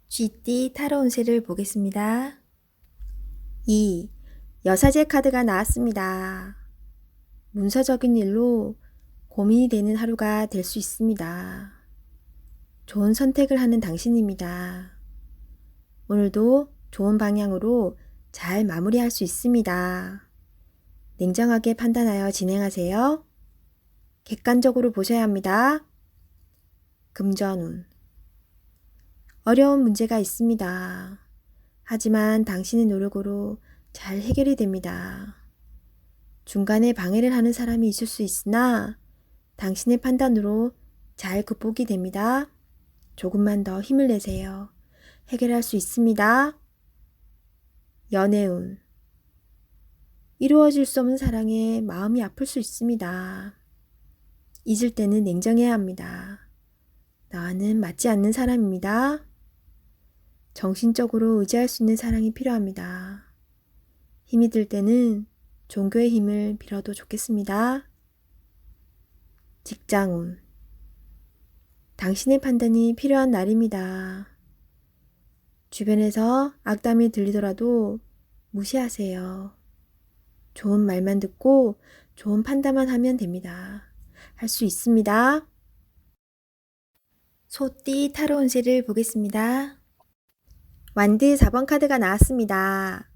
쥐띠 타로 운세를 보겠습니다. 2. 여사제 카드가 나왔습니다. 문서적인 일로 고민이 되는 하루가 될 수 있습니다. 좋은 선택을 하는 당신입니다. 오늘도 좋은 방향으로 잘 마무리할 수 있습니다. 냉정하게 판단하여 진행하세요. 객관적으로 보셔야 합니다. 금전운. 어려운 문제가 있습니다. 하지만 당신의 노력으로 잘 해결이 됩니다. 중간에 방해를 하는 사람이 있을 수 있으나 당신의 판단으로 잘 극복이 됩니다. 조금만 더 힘을 내세요. 해결할 수 있습니다. 연애운. 이루어질 수 없는 사랑에 마음이 아플 수 있습니다. 잊을 때는 냉정해야 합니다. 나와는 맞지 않는 사람입니다. 정신적으로 의지할 수 있는 사랑이 필요합니다. 힘이 들 때는 종교의 힘을 빌어도 좋겠습니다. 직장운. 당신의 판단이 필요한 날입니다. 주변에서 악담이 들리더라도 무시하세요. 좋은 말만 듣고 좋은 판단만 하면 됩니다. 할 수 있습니다. 소띠 타로 운세를 보겠습니다. 완드 4번 카드가 나왔습니다.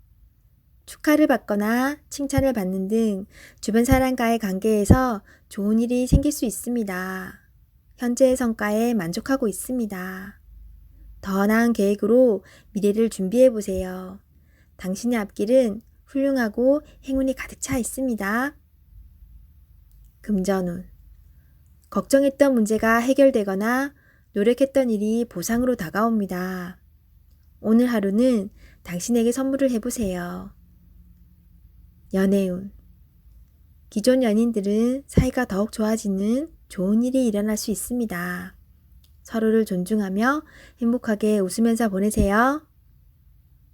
축하를 받거나 칭찬을 받는 등 주변 사람과의 관계에서 좋은 일이 생길 수 있습니다. 현재의 성과에 만족하고 있습니다. 더 나은 계획으로 미래를 준비해 보세요. 당신의 앞길은 훌륭하고 행운이 가득 차 있습니다. 금전운. 걱정했던 문제가 해결되거나 노력했던 일이 보상으로 다가옵니다. 오늘 하루는 당신에게 선물을 해보세요. 연애운. 기존 연인들은 사이가 더욱 좋아지는 좋은 일이 일어날 수 있습니다. 서로를 존중하며 행복하게 웃으면서 보내세요.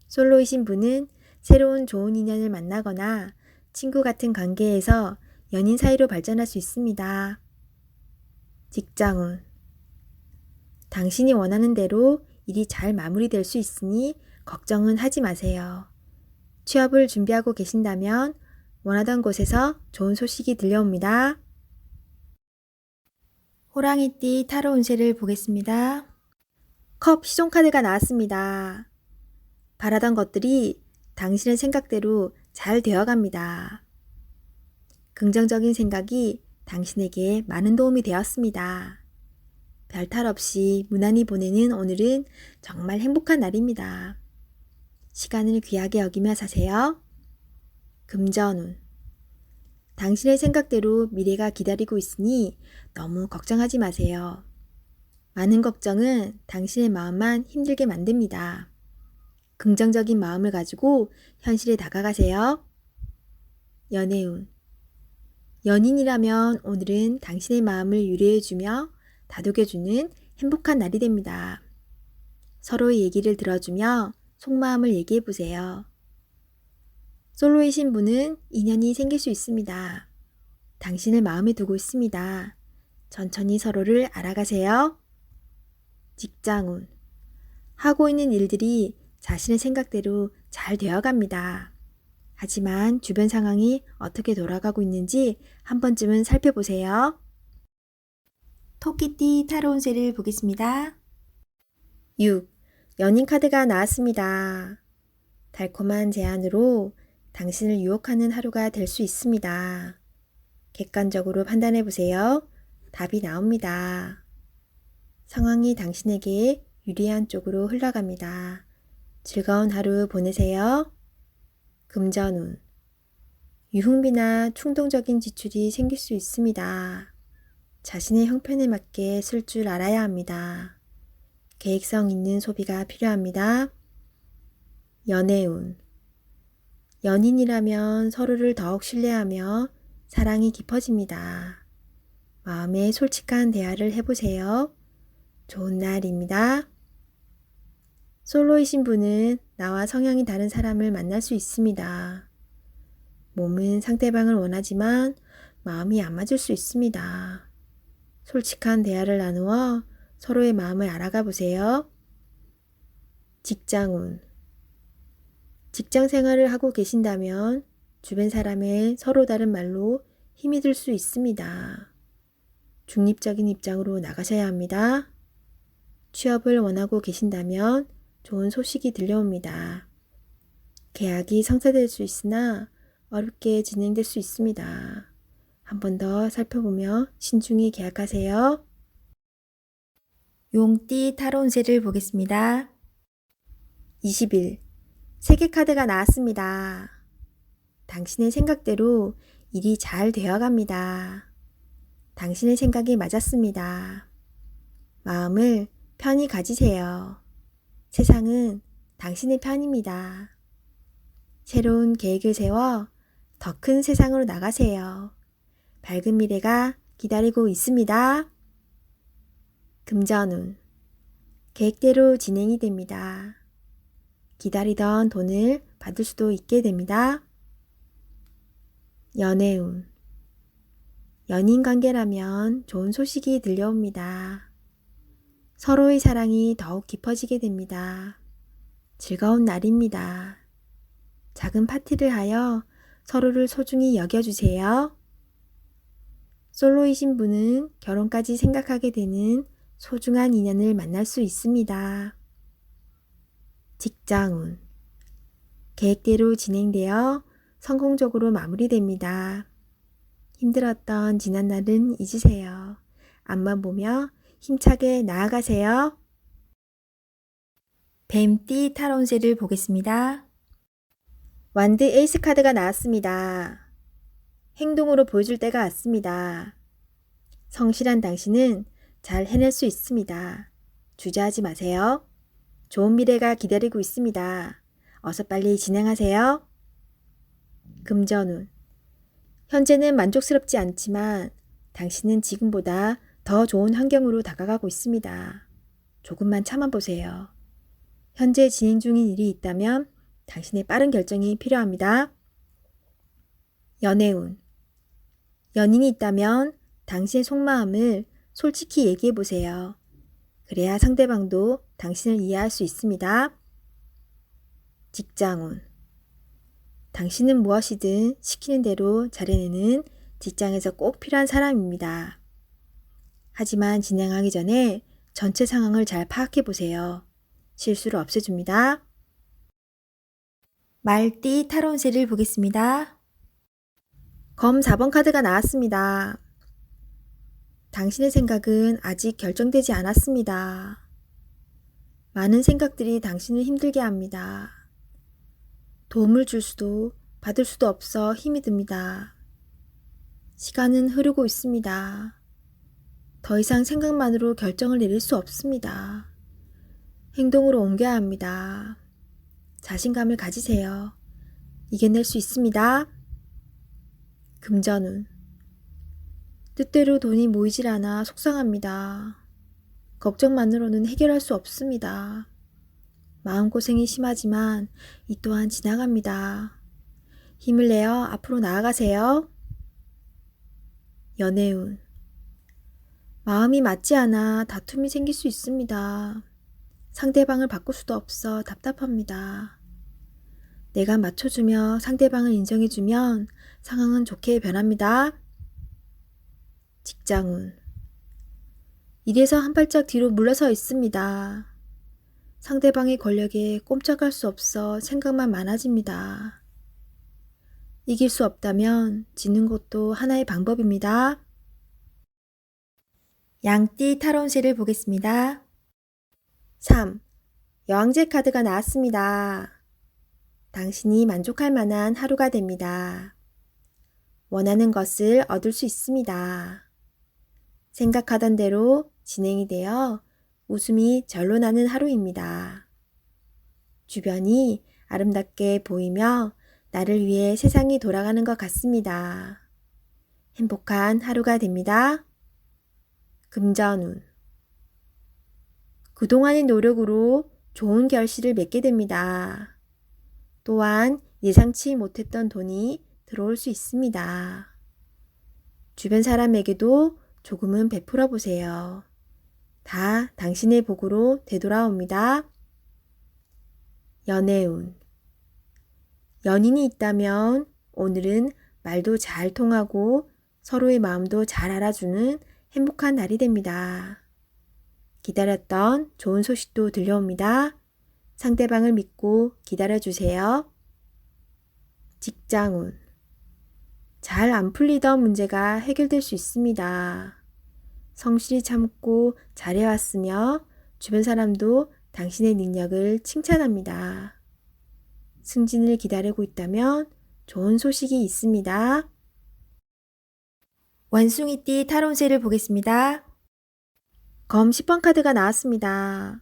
솔로이신 분은 새로운 좋은 인연을 만나거나 친구 같은 관계에서 연인 사이로 발전할 수 있습니다. 직장운. 당신이 원하는 대로 일이 잘 마무리될 수 있으니 걱정은 하지 마세요. 취업을 준비하고 계신다면 원하던 곳에서 좋은 소식이 들려옵니다. 호랑이띠 타로 운세를 보겠습니다. 컵 시종 카드가 나왔습니다. 바라던 것들이 당신의 생각대로 잘 되어갑니다. 긍정적인 생각이 당신에게 많은 도움이 되었습니다. 별탈 없이 무난히 보내는 오늘은 정말 행복한 날입니다. 시간을 귀하게 여기며 사세요. 금전운. 당신의 생각대로 미래가 기다리고 있으니 너무 걱정하지 마세요. 많은 걱정은 당신의 마음만 힘들게 만듭니다. 긍정적인 마음을 가지고 현실에 다가가세요. 연애운. 연인이라면 오늘은 당신의 마음을 유리해주며 다독여주는 행복한 날이 됩니다. 서로의 얘기를 들어주며 속마음을 얘기해보세요. 솔로이신 분은 인연이 생길 수 있습니다. 당신을 마음에 두고 있습니다. 천천히 서로를 알아가세요. 직장운. 하고 있는 일들이 자신의 생각대로 잘 되어갑니다. 하지만 주변 상황이 어떻게 돌아가고 있는지 한 번쯤은 살펴보세요. 토끼띠 타로 운세를 보겠습니다. 6. 연인 카드가 나왔습니다. 달콤한 제안으로 당신을 유혹하는 하루가 될 수 있습니다. 객관적으로 판단해 보세요. 답이 나옵니다. 상황이 당신에게 유리한 쪽으로 흘러갑니다. 즐거운 하루 보내세요. 금전운. 유흥비나 충동적인 지출이 생길 수 있습니다. 자신의 형편에 맞게 쓸 줄 알아야 합니다. 계획성 있는 소비가 필요합니다. 연애운. 연인이라면 서로를 더욱 신뢰하며 사랑이 깊어집니다. 마음에 솔직한 대화를 해보세요. 좋은 날입니다. 솔로이신 분은 나와 성향이 다른 사람을 만날 수 있습니다. 몸은 상대방을 원하지만 마음이 안 맞을 수 있습니다. 솔직한 대화를 나누어 서로의 마음을 알아가 보세요. 직장운. 직장 생활을 하고 계신다면 주변 사람의 서로 다른 말로 힘이 들 수 있습니다. 중립적인 입장으로 나가셔야 합니다. 취업을 원하고 계신다면 좋은 소식이 들려옵니다. 계약이 성사될 수 있으나 어렵게 진행될 수 있습니다. 한 번 더 살펴보며 신중히 계약하세요. 용띠 타로 운세를 보겠습니다. 20일 세계 카드가 나왔습니다. 당신의 생각대로 일이 잘 되어갑니다. 당신의 생각이 맞았습니다. 마음을 편히 가지세요. 세상은 당신의 편입니다. 새로운 계획을 세워 더 큰 세상으로 나가세요. 밝은 미래가 기다리고 있습니다. 금전운. 계획대로 진행이 됩니다. 기다리던 돈을 받을 수도 있게 됩니다. 연애운. 연인 관계라면 좋은 소식이 들려옵니다. 서로의 사랑이 더욱 깊어지게 됩니다. 즐거운 날입니다. 작은 파티를 하여 서로를 소중히 여겨주세요. 솔로이신 분은 결혼까지 생각하게 되는 소중한 인연을 만날 수 있습니다. 직장운. 계획대로 진행되어 성공적으로 마무리됩니다. 힘들었던 지난 날은 잊으세요. 앞만 보며 힘차게 나아가세요. 뱀띠 타로 운세를 보겠습니다. 완드 에이스 카드가 나왔습니다. 행동으로 보여줄 때가 왔습니다. 성실한 당신은 잘 해낼 수 있습니다. 주저하지 마세요. 좋은 미래가 기다리고 있습니다. 어서 빨리 진행하세요. 금전운. 현재는 만족스럽지 않지만 당신은 지금보다 더 좋은 환경으로 다가가고 있습니다. 조금만 참아보세요. 현재 진행 중인 일이 있다면 당신의 빠른 결정이 필요합니다. 연애운. 연인이 있다면 당신의 속마음을 솔직히 얘기해보세요. 그래야 상대방도 당신을 이해할 수 있습니다. 직장운. 당신은 무엇이든 시키는 대로 잘해내는 직장에서 꼭 필요한 사람입니다. 하지만 진행하기 전에 전체 상황을 잘 파악해 보세요. 실수를 없애줍니다. 말띠 타로 운세를 보겠습니다. 검 4번 카드가 나왔습니다. 당신의 생각은 아직 결정되지 않았습니다. 많은 생각들이 당신을 힘들게 합니다. 도움을 줄 수도 받을 수도 없어 힘이 듭니다. 시간은 흐르고 있습니다. 더 이상 생각만으로 결정을 내릴 수 없습니다. 행동으로 옮겨야 합니다. 자신감을 가지세요. 이겨낼 수 있습니다. 금전운. 뜻대로 돈이 모이질 않아 속상합니다. 걱정만으로는 해결할 수 없습니다. 마음고생이 심하지만 이 또한 지나갑니다. 힘을 내어 앞으로 나아가세요. 연애운. 마음이 맞지 않아 다툼이 생길 수 있습니다. 상대방을 바꿀 수도 없어 답답합니다. 내가 맞춰주며 상대방을 인정해주면 상황은 좋게 변합니다. 직장운. 일에서 한 발짝 뒤로 물러서 있습니다. 상대방의 권력에 꼼짝할 수 없어 생각만 많아집니다. 이길 수 없다면 지는 것도 하나의 방법입니다. 양띠 타로 운세를 보겠습니다. 3. 여왕제 카드가 나왔습니다. 당신이 만족할 만한 하루가 됩니다. 원하는 것을 얻을 수 있습니다. 생각하던 대로 진행이 되어 웃음이 절로 나는 하루입니다. 주변이 아름답게 보이며 나를 위해 세상이 돌아가는 것 같습니다. 행복한 하루가 됩니다. 금전운. 그동안의 노력으로 좋은 결실을 맺게 됩니다. 또한 예상치 못했던 돈이 들어올 수 있습니다. 주변 사람에게도 조금은 베풀어 보세요. 다 당신의 복으로 되돌아옵니다. 연애운. 연인이 있다면 오늘은 말도 잘 통하고 서로의 마음도 잘 알아주는 행복한 날이 됩니다. 기다렸던 좋은 소식도 들려옵니다. 상대방을 믿고 기다려주세요. 직장운. 잘 안 풀리던 문제가 해결될 수 있습니다. 성실히 참고 잘해왔으며 주변 사람도 당신의 능력을 칭찬합니다. 승진을 기다리고 있다면 좋은 소식이 있습니다. 원숭이띠 타로운세를 보겠습니다. 검 10번 카드가 나왔습니다.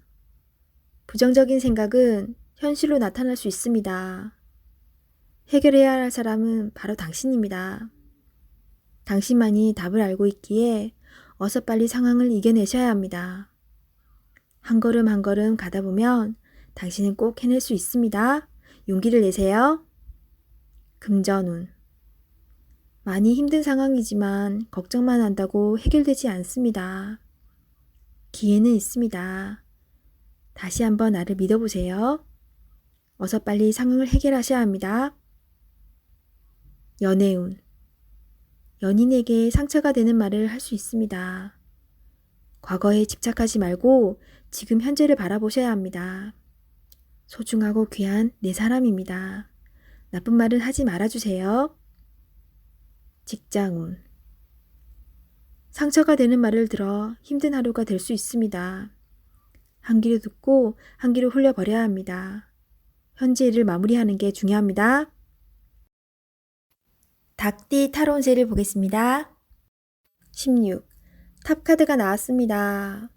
부정적인 생각은 현실로 나타날 수 있습니다. 해결해야 할 사람은 바로 당신입니다. 당신만이 답을 알고 있기에 어서 빨리 상황을 이겨내셔야 합니다. 한 걸음 한 걸음 가다 보면 당신은 꼭 해낼 수 있습니다. 용기를 내세요. 금전운. 많이 힘든 상황이지만 걱정만 한다고 해결되지 않습니다. 기회는 있습니다. 다시 한번 나를 믿어보세요. 어서 빨리 상황을 해결하셔야 합니다. 연애운. 연인에게 상처가 되는 말을 할 수 있습니다. 과거에 집착하지 말고 지금 현재를 바라보셔야 합니다. 소중하고 귀한 내 사람입니다. 나쁜 말은 하지 말아주세요. 직장운. 상처가 되는 말을 들어 힘든 하루가 될 수 있습니다. 한 귀로 듣고 한 귀로 흘려버려야 합니다. 현재 일을 마무리하는 게 중요합니다. 닭띠 타로운세를 보겠습니다. 16. 탑 카드가 나왔습니다.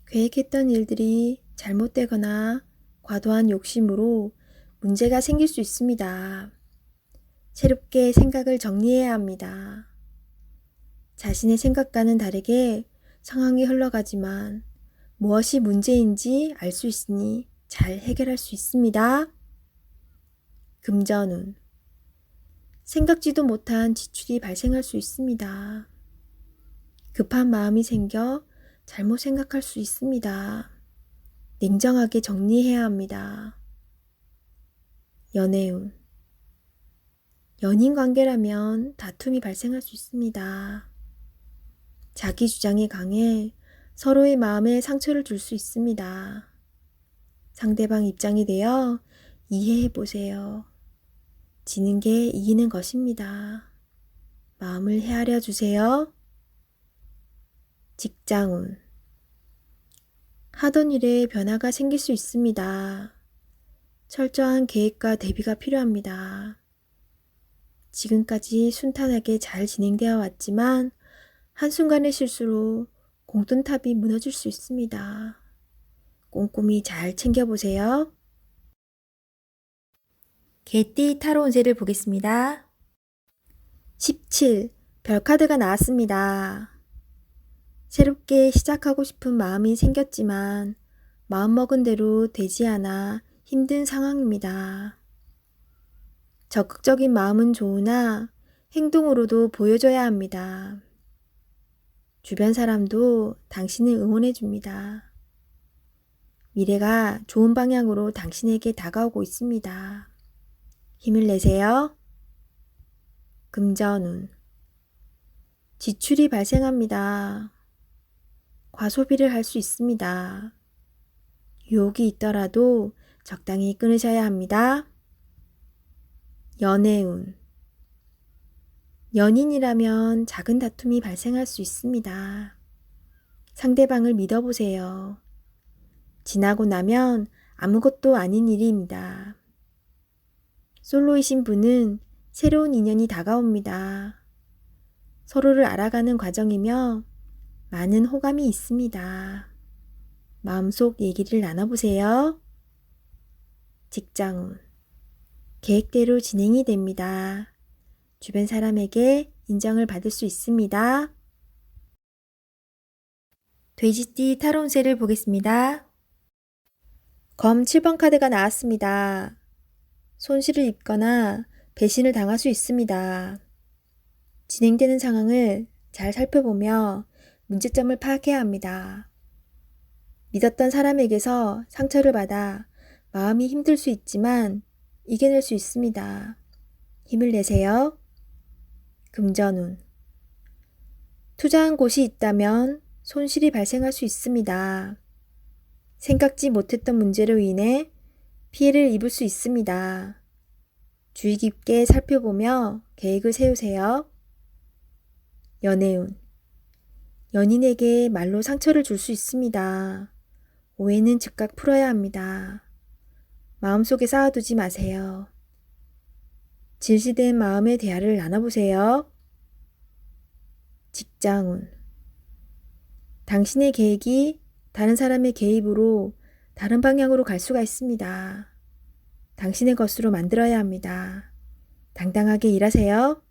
계획했던 일들이 잘못되거나 과도한 욕심으로 문제가 생길 수 있습니다. 새롭게 생각을 정리해야 합니다. 자신의 생각과는 다르게 상황이 흘러가지만 무엇이 문제인지 알 수 있으니 잘 해결할 수 있습니다. 금전운. 생각지도 못한 지출이 발생할 수 있습니다. 급한 마음이 생겨 잘못 생각할 수 있습니다. 냉정하게 정리해야 합니다. 연애운. 연인 관계라면 다툼이 발생할 수 있습니다. 자기 주장이 강해 서로의 마음에 상처를 줄 수 있습니다. 상대방 입장이 되어 이해해 보세요. 지는 게 이기는 것입니다. 마음을 헤아려 주세요. 직장운. 하던 일에 변화가 생길 수 있습니다. 철저한 계획과 대비가 필요합니다. 지금까지 순탄하게 잘 진행되어 왔지만 한순간의 실수로 공든탑이 무너질 수 있습니다. 꼼꼼히 잘 챙겨보세요. 개띠 타로운세를 보겠습니다. 17. 별카드가 나왔습니다. 새롭게 시작하고 싶은 마음이 생겼지만 마음먹은 대로 되지 않아 힘든 상황입니다. 적극적인 마음은 좋으나 행동으로도 보여줘야 합니다. 주변 사람도 당신을 응원해 줍니다. 미래가 좋은 방향으로 당신에게 다가오고 있습니다. 힘을 내세요. 금전운. 지출이 발생합니다. 과소비를 할 수 있습니다. 유혹이 있더라도 적당히 끊으셔야 합니다. 연애운. 연인이라면 작은 다툼이 발생할 수 있습니다. 상대방을 믿어보세요. 지나고 나면 아무것도 아닌 일입니다. 솔로이신 분은 새로운 인연이 다가옵니다. 서로를 알아가는 과정이며 많은 호감이 있습니다. 마음속 얘기를 나눠보세요. 직장운. 계획대로 진행이 됩니다. 주변 사람에게 인정을 받을 수 있습니다. 돼지띠 타로운세를 보겠습니다. 검 7번 카드가 나왔습니다. 손실을 입거나 배신을 당할 수 있습니다. 진행되는 상황을 잘 살펴보며 문제점을 파악해야 합니다. 믿었던 사람에게서 상처를 받아 마음이 힘들 수 있지만 이겨낼 수 있습니다. 힘을 내세요. 금전운. 투자한 곳이 있다면 손실이 발생할 수 있습니다. 생각지 못했던 문제로 인해 피해를 입을 수 있습니다. 주의 깊게 살펴보며 계획을 세우세요. 연애운. 연인에게 말로 상처를 줄 수 있습니다. 오해는 즉각 풀어야 합니다. 마음속에 쌓아두지 마세요. 질시된 마음의 대화를 나눠보세요. 직장운. 당신의 계획이 다른 사람의 개입으로 다른 방향으로 갈 수가 있습니다. 당신의 것으로 만들어야 합니다. 당당하게 일하세요.